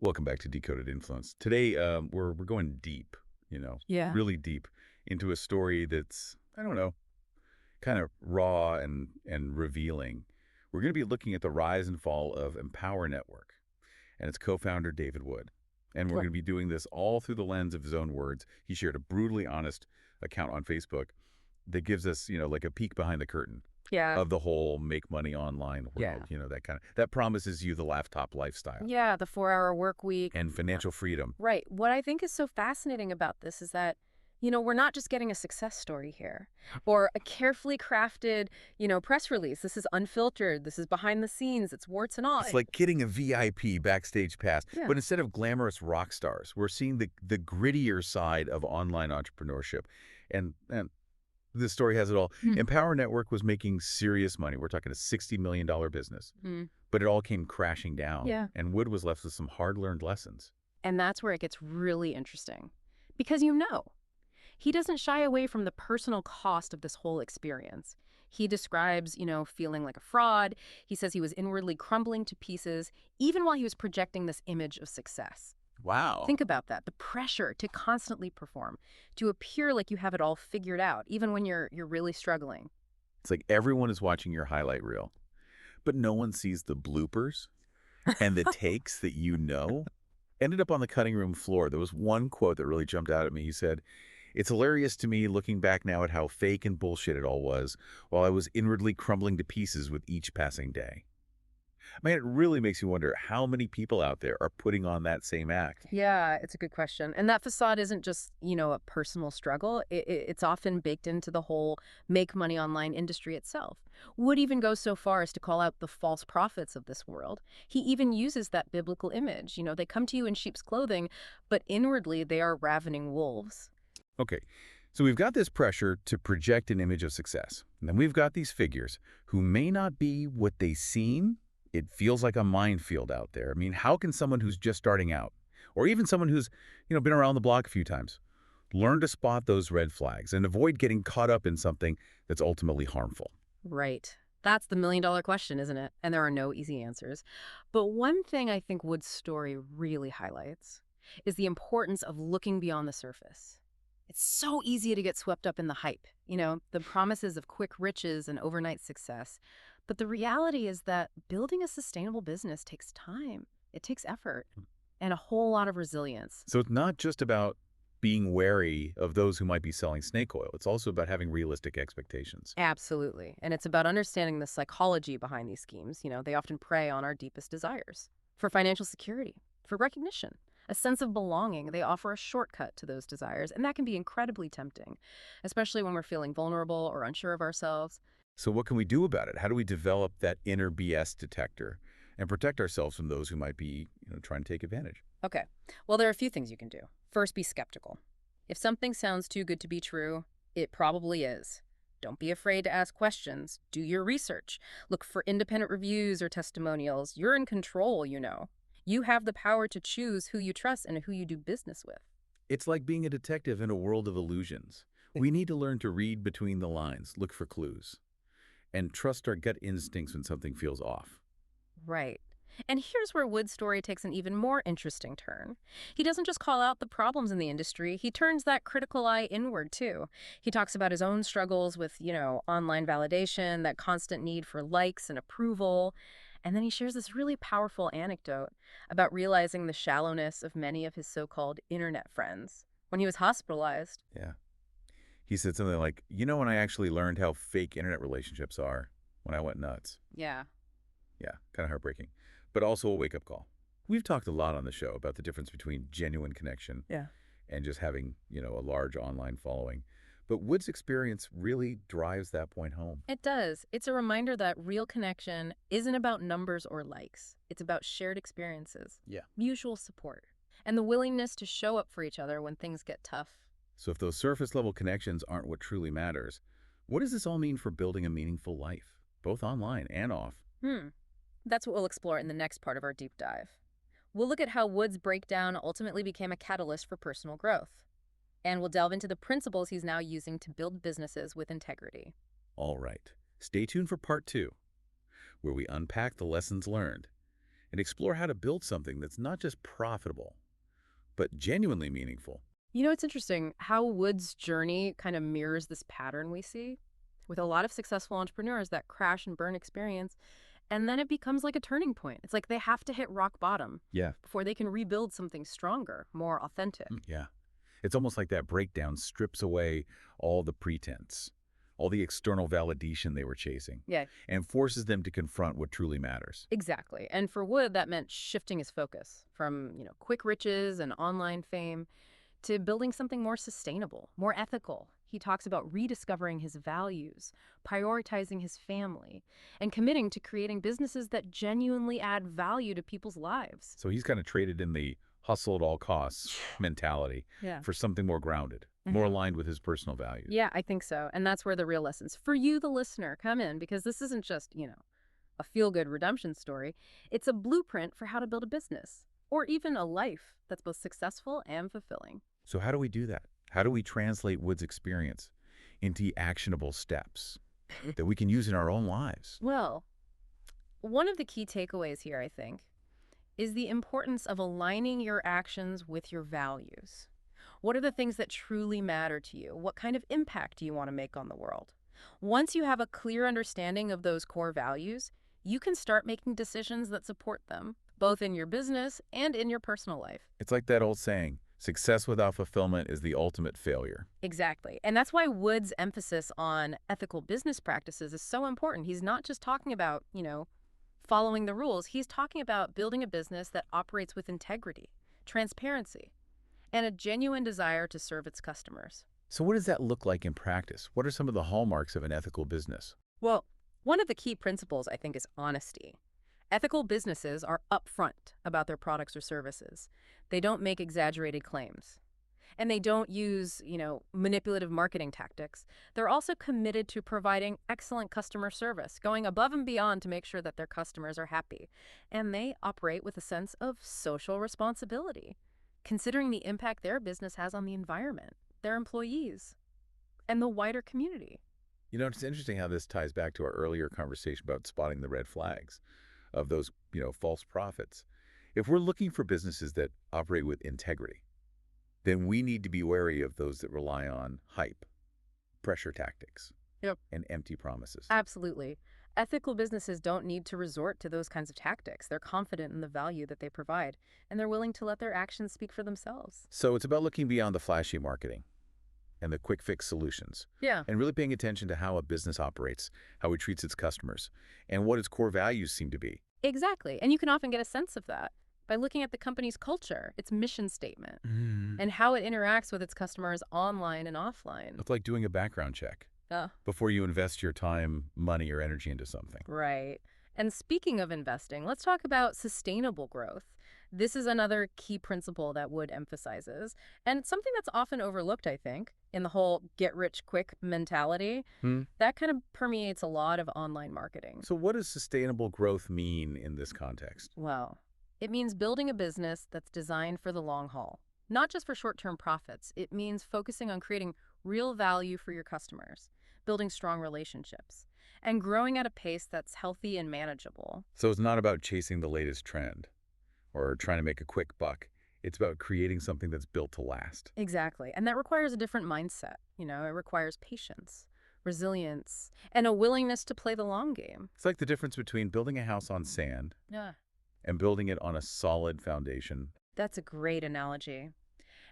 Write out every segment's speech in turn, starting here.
Welcome back to Decoded Influence. Today, we're going deep, Yeah. really deep into a story that's, I don't know, kind of raw and revealing. We're going to be looking at the rise and fall of Empower Network and its co-founder, David Wood. And we're Sure. going to be doing this all through the lens of his own words. He shared a brutally honest account on Facebook that gives us, like a peek behind the curtain Yeah. of the whole make money online Yeah. world, that promises you the laptop lifestyle Yeah, the 4-hour work week. and financial freedom. Right. What I think is so fascinating about this is that, we're not just getting a success story here or a carefully crafted, press release. This is unfiltered. This is behind the scenes. It's warts and all. It's like getting a VIP backstage pass, Yeah. but instead of glamorous rock stars, we're seeing the grittier side of online entrepreneurship. And this story has it all. Hmm. Empower Network was making serious money. We're talking a $60 million business, Mm. but it all came crashing down. Yeah. And Wood was left with some hard-learned lessons. And that's where it gets really interesting. Because he doesn't shy away from the personal cost of this whole experience. He describes, feeling like a fraud. He says he was inwardly crumbling to pieces, even while he was projecting this image of success. Wow. Think about that, the pressure to constantly perform, to appear like you have it all figured out, even when you're really struggling. It's like everyone is watching your highlight reel, but no one sees the bloopers and the takes that ended up on the cutting room floor. There was one quote that really jumped out at me. He said, "It's hilarious to me looking back now at how fake and bullshit it all was, while I was inwardly crumbling to pieces with each passing day." Man, it really makes you wonder how many people out there are putting on that same act. Yeah, it's a good question. And that facade isn't just, a personal struggle. It's often baked into the whole make money online industry itself. Would even go so far as to call out the false prophets of this world. He even uses that biblical image. They come to you in sheep's clothing, but inwardly they are ravening wolves. Okay, so we've got this pressure to project an image of success. And then we've got these figures who may not be what they seem. It feels like a minefield out there. I mean, how can someone who's just starting out, or even someone who's, been around the block a few times, learn to spot those red flags and avoid getting caught up in something that's ultimately harmful? Right. That's the million-dollar question, isn't it? And there are no easy answers. But one thing I think Wood's story really highlights is the importance of looking beyond the surface. It's so easy to get swept up in the hype, the promises of quick riches and overnight success. But the reality is that building a sustainable business takes time. It takes effort and a whole lot of resilience. So it's not just about being wary of those who might be selling snake oil. It's also about having realistic expectations. Absolutely. And it's about understanding the psychology behind these schemes. They often prey on our deepest desires for financial security, for recognition, a sense of belonging. They offer a shortcut to those desires, and that can be incredibly tempting, especially when we're feeling vulnerable or unsure of ourselves. So what can we do about it? How do we develop that inner BS detector and protect ourselves from those who might be, trying to take advantage? Okay. Well, there are a few things you can do. First, be skeptical. If something sounds too good to be true, it probably is. Don't be afraid to ask questions. Do your research. Look for independent reviews or testimonials. You're in control. You have the power to choose who you trust and who you do business with. It's like being a detective in a world of illusions. We need to learn to read between the lines, look for clues, and trust our gut instincts when something feels off. Right. And here's where Wood's story takes an even more interesting turn. He doesn't just call out the problems in the industry, he turns that critical eye inward, too. He talks about his own struggles with, online validation, that constant need for likes and approval. And then he shares this really powerful anecdote about realizing the shallowness of many of his so-called internet friends when he was hospitalized. Yeah. He said something like, when I actually learned how fake internet relationships are, when I went nuts. Yeah. Yeah, kind of heartbreaking, but also a wake-up call. We've talked a lot on the show about the difference between genuine connection Yeah. and just having, a large online following. But Wood's experience really drives that point home. It does. It's a reminder that real connection isn't about numbers or likes. It's about shared experiences, Yeah. mutual support, and the willingness to show up for each other when things get tough. So if those surface-level connections aren't what truly matters, what does this all mean for building a meaningful life, both online and off? That's what we'll explore in the next part of our deep dive. We'll look at how Wood's breakdown ultimately became a catalyst for personal growth. And we'll delve into the principles he's now using to build businesses with integrity. All right. Stay tuned for part 2, where we unpack the lessons learned and explore how to build something that's not just profitable, but genuinely meaningful. You know, it's interesting how Wood's journey kind of mirrors this pattern we see with a lot of successful entrepreneurs, that crash and burn experience. And then it becomes like a turning point. It's like they have to hit rock bottom Yeah. before they can rebuild something stronger, more authentic. Yeah. It's almost like that breakdown strips away all the pretense, all the external validation they were chasing, Yeah, and forces them to confront what truly matters. exactly. And for Wood, that meant shifting his focus from, quick riches and online fame to building something more sustainable, more ethical. He talks about rediscovering his values, prioritizing his family, and committing to creating businesses that genuinely add value to people's lives. So he's kind of traded in the hustle at all costs mentality Yeah. for something more grounded, more aligned with his personal values. Yeah, I think so. And that's where the real lessons for you, the listener, come in, because this isn't just, a feel good redemption story. It's a blueprint for how to build a business or even a life that's both successful and fulfilling. So how do we do that? How do we translate Wood's experience into actionable steps that we can use in our own lives? Well, one of the key takeaways here, I think, is the importance of aligning your actions with your values. What are the things that truly matter to you? What kind of impact do you want to make on the world? Once you have a clear understanding of those core values, you can start making decisions that support them, both in your business and in your personal life. It's like that old saying, success without fulfillment is the ultimate failure. Exactly. And that's why Wood's emphasis on ethical business practices is so important. He's not just talking about, following the rules. He's talking about building a business that operates with integrity, transparency, and a genuine desire to serve its customers. So what does that look like in practice? What are some of the hallmarks of an ethical business? Well, one of the key principles, I think, is honesty. Ethical businesses are upfront about their products or services. They don't make exaggerated claims. And they don't use, manipulative marketing tactics. They're also committed to providing excellent customer service, going above and beyond to make sure that their customers are happy. And they operate with a sense of social responsibility, considering the impact their business has on the environment, their employees, and the wider community. It's interesting how this ties back to our earlier conversation about spotting the red flags of those, false prophets. If we're looking for businesses that operate with integrity, then we need to be wary of those that rely on hype, pressure tactics, Yep. and empty promises. Absolutely. Ethical businesses don't need to resort to those kinds of tactics. They're confident in the value that they provide, and they're willing to let their actions speak for themselves. So it's about looking beyond the flashy marketing and the quick fix solutions, Yeah. and really paying attention to how a business operates, how it treats its customers, and what its core values seem to be. Exactly. And you can often get a sense of that by looking at the company's culture, its mission statement, and how it interacts with its customers online and offline. It's like doing a background check Uh, before you invest your time, money, or energy into something. right. And speaking of investing, let's talk about sustainable growth. This is another key principle that Wood emphasizes, and it's something that's often overlooked, I think, in the whole get-rich-quick mentality. That kind of permeates a lot of online marketing. So what does sustainable growth mean in this context? Well, it means building a business that's designed for the long haul, not just for short-term profits. It means focusing on creating real value for your customers, building strong relationships, and growing at a pace that's healthy and manageable. So it's not about chasing the latest trend or trying to make a quick buck. It's about creating something that's built to last. Exactly. And that requires a different mindset. It requires patience, resilience, and a willingness to play the long game. It's like the difference between building a house on sand Yeah. and building it on a solid foundation. That's a great analogy.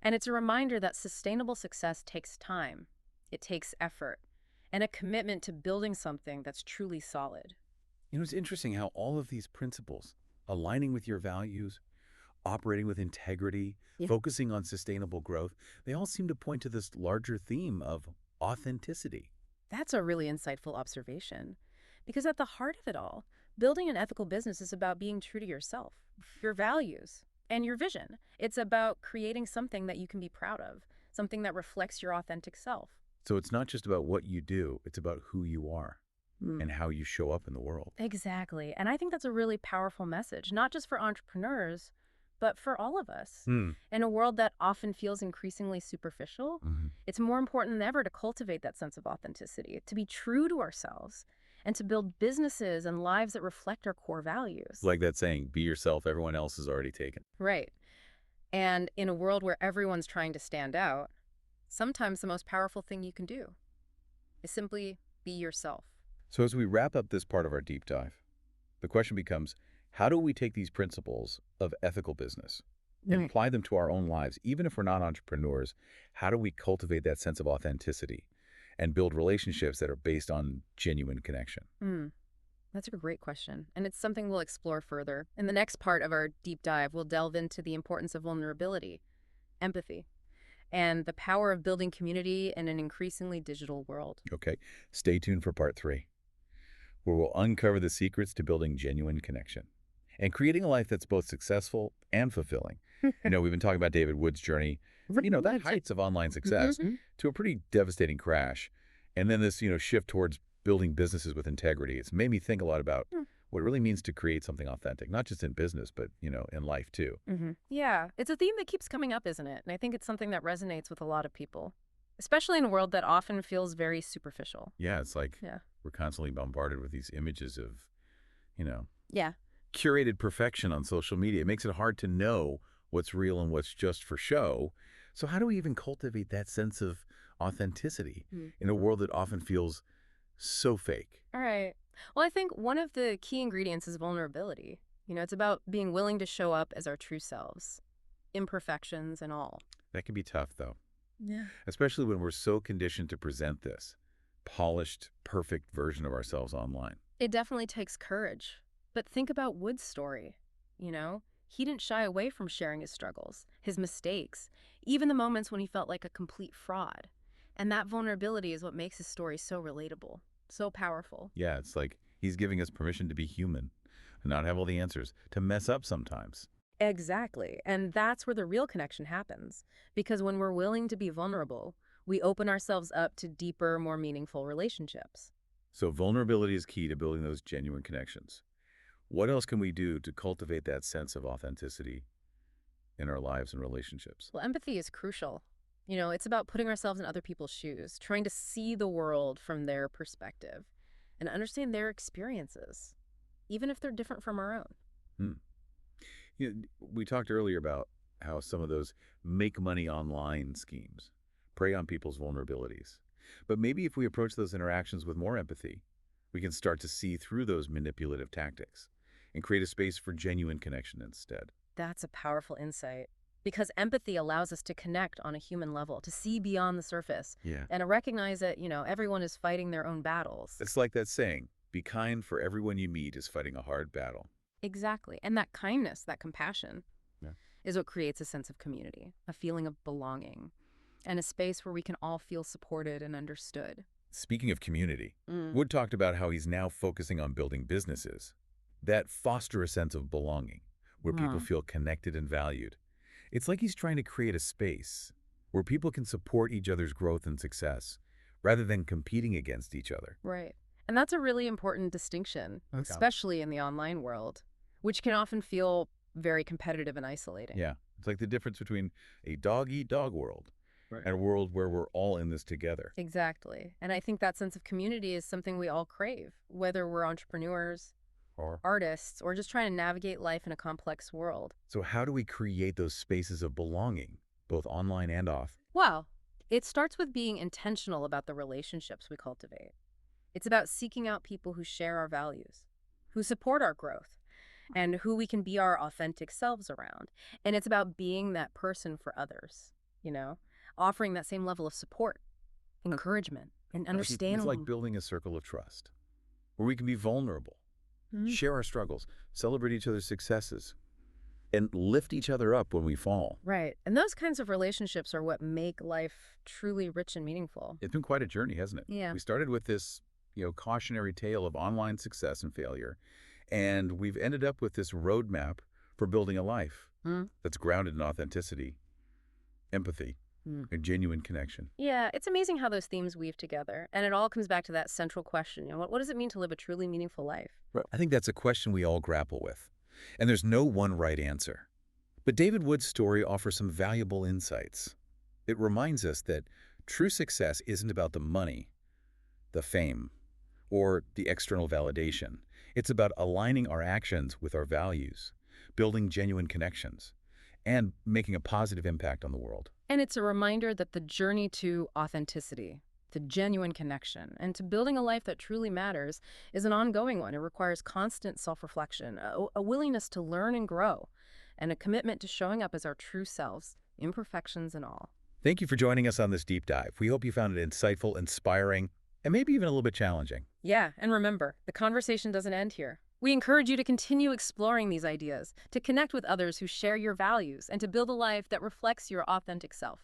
And it's a reminder that sustainable success takes time, it takes effort, and a commitment to building something that's truly solid. It's interesting how all of these principles, aligning with your values, operating with integrity, Yeah. focusing on sustainable growth, they all seem to point to this larger theme of authenticity. That's a really insightful observation. Because at the heart of it all, building an ethical business is about being true to yourself, your values, and your vision. It's about creating something that you can be proud of, something that reflects your authentic self. So it's not just about what you do, it's about who you are and how you show up in the world. Exactly. And I think that's a really powerful message, not just for entrepreneurs, but for all of us. In a world that often feels increasingly superficial, it's more important than ever to cultivate that sense of authenticity, to be true to ourselves, and to build businesses and lives that reflect our core values. Like that saying, be yourself, everyone else is already taken. Right. And in a world where everyone's trying to stand out, sometimes the most powerful thing you can do is simply be yourself. So as we wrap up this part of our deep dive, the question becomes, how do we take these principles of ethical business and Right. apply them to our own lives? Even if we're not entrepreneurs, how do we cultivate that sense of authenticity and build relationships that are based on genuine connection? Mm, that's a great question. And it's something we'll explore further. In the next part of our deep dive, we'll delve into the importance of vulnerability, empathy, and the power of building community in an increasingly digital world. Okay, stay tuned for part 3, where we'll uncover the secrets to building genuine connection and creating a life that's both successful and fulfilling. We've been talking about David Wood's journey, the heights of online success to a pretty devastating crash. And then this, shift towards building businesses with integrity. It's made me think a lot about what it really means to create something authentic, not just in business, but, in life too. Yeah, it's a theme that keeps coming up, isn't it? And I think it's something that resonates with a lot of people, especially in a world that often feels very superficial. Yeah, it's like Yeah. we're constantly bombarded with these images of, you know, Yeah. curated perfection on social media. It makes it hard to know what's real and what's just for show. So how do we even cultivate that sense of authenticity in a world that often feels so fake? All right. Well, I think one of the key ingredients is vulnerability. It's about being willing to show up as our true selves, imperfections and all. That can be tough, though, Yeah. especially when we're so conditioned to present this polished, perfect version of ourselves online. It definitely takes courage. But think about Wood's story. He didn't shy away from sharing his struggles, his mistakes, even the moments when he felt like a complete fraud. And that vulnerability is what makes his story so relatable, so powerful. Yeah, it's like he's giving us permission to be human and not have all the answers, to mess up sometimes. Exactly. And that's where the real connection happens. Because when we're willing to be vulnerable, we open ourselves up to deeper, more meaningful relationships. So vulnerability is key to building those genuine connections. What else can we do to cultivate that sense of authenticity in our lives and relationships? Well, empathy is crucial. It's about putting ourselves in other people's shoes, trying to see the world from their perspective and understand their experiences, even if they're different from our own. Hmm. We talked earlier about how some of those make money online schemes prey on people's vulnerabilities. But maybe if we approach those interactions with more empathy, we can start to see through those manipulative tactics and create a space for genuine connection instead. That's a powerful insight because empathy allows us to connect on a human level, to see beyond the surface Yeah. and to recognize that, everyone is fighting their own battles. It's like that saying, be kind, for everyone you meet is fighting a hard battle. Exactly. And that kindness, that compassion, Yeah. is what creates a sense of community, a feeling of belonging, and a space where we can all feel supported and understood. Speaking of community, Mm. Wood talked about how he's now focusing on building businesses that foster a sense of belonging, where people feel connected and valued. It's like he's trying to create a space where people can support each other's growth and success, rather than competing against each other. Right. And that's a really important distinction, Okay. especially in the online world, which can often feel very competitive and isolating. Yeah, it's like the difference between a dog-eat-dog world and a world where we're all in this together. Exactly. And I think that sense of community is something we all crave, whether we're entrepreneurs, Or artists, or just trying to navigate life in a complex world. So how do we create those spaces of belonging, both online and off? Well, it starts with being intentional about the relationships we cultivate. It's about seeking out people who share our values, who support our growth, and who we can be our authentic selves around. And it's about being that person for others, offering that same level of support, encouragement, and It's understanding. like building a circle of trust, where we can be vulnerable, share our struggles, celebrate each other's successes, and lift each other up when we fall. Right. And those kinds of relationships are what make life truly rich and meaningful. It's been quite a journey, hasn't it? Yeah. We started with this, cautionary tale of online success and failure, and we've ended up with this roadmap for building a life that's grounded in authenticity, empathy, and genuine connection. Yeah, it's amazing how those themes weave together. And it all comes back to that central question, what does it mean to live a truly meaningful life? I think that's a question we all grapple with, and there's no one right answer. But David Wood's story offers some valuable insights. It reminds us that true success isn't about the money, the fame, or the external validation. It's about aligning our actions with our values, building genuine connections, and making a positive impact on the world. And it's a reminder that the journey to authenticity, to genuine connection, and to building a life that truly matters is an ongoing one. It requires constant self-reflection, a willingness to learn and grow, and a commitment to showing up as our true selves, imperfections and all. Thank you for joining us on this deep dive. We hope you found it insightful, inspiring, and maybe even a little bit challenging. Yeah, and remember, the conversation doesn't end here. We encourage you to continue exploring these ideas, to connect with others who share your values, and to build a life that reflects your authentic self.